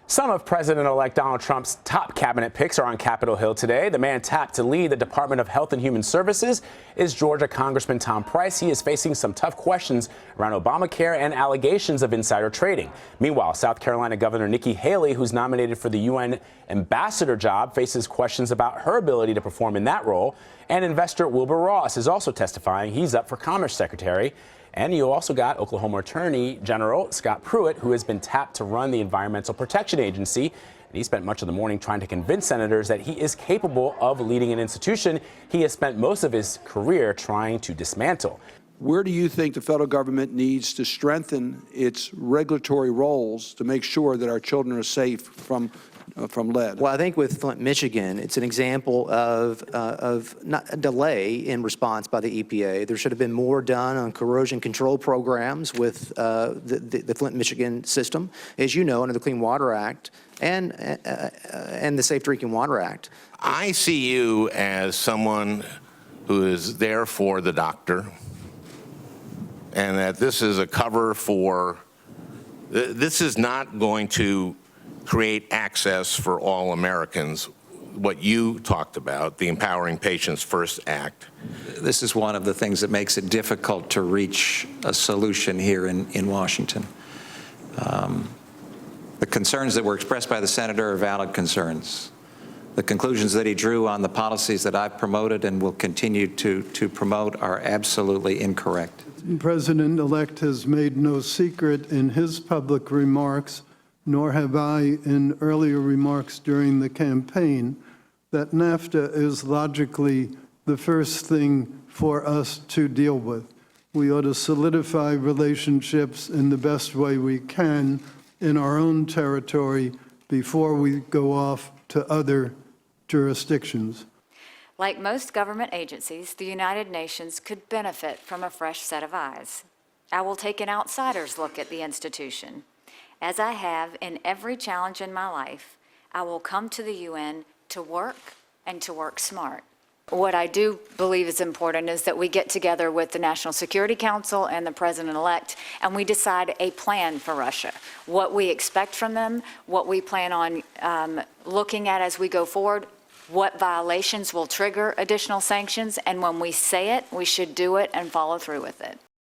Some of President-elect Donald Trump's top cabinet picks are on Capitol Hill today. The man tapped to lead the Department of Health and Human Services is Georgia Congressman Tom Price. He is facing some tough questions around Obamacare and allegations of insider trading. Meanwhile, South Carolina Governor Nikki Haley, who's nominated for the UN ambassador job, faces questions about her ability to perform in that role. And investor Wilbur Ross is also testifying. He's up for Commerce Secretary. And you also got Oklahoma Attorney General Scott Pruitt, who has been tapped to run the Environmental Protection Agency. And he spent much of the morning trying to convince senators that he is capable of leading an institution he has spent most of his career trying to dismantle. Where do you think the federal government needs to strengthen its regulatory roles to make sure that our children are safe from lead? Well, I think with Flint, Michigan, it's an example of not a delay in response by the EPA. There should have been more done on corrosion control programs with the Flint, Michigan system. As you know, under the Clean Water Act and the Safe Drinking Water Act. I see you as someone who is there for the doctor, and that this is a cover for, this is not going to create access for all Americans, what you talked about, the Empowering Patients First Act. This is one of the things that makes it difficult to reach a solution here in Washington. The concerns that were expressed by the senator are valid concerns. The conclusions that he drew on the policies that I've promoted and will continue to promote are absolutely incorrect. The President-elect has made no secret in his public remarks, nor have I in earlier remarks during the campaign, that NAFTA is logically the first thing for us to deal with. We ought to solidify relationships in the best way we can in our own territory before we go off to other jurisdictions. Like most government agencies, the United Nations could benefit from a fresh set of eyes. I will take an outsider's look at the institution. As I have in every challenge in my life, I will come to the UN to work and to work smart. What I do believe is important is that we get together with the National Security Council and the President-elect, and we decide a plan for Russia, what we expect from them, what we plan on looking at as we go forward, what violations will trigger additional sanctions, and when we say it, we should do it and follow through with it.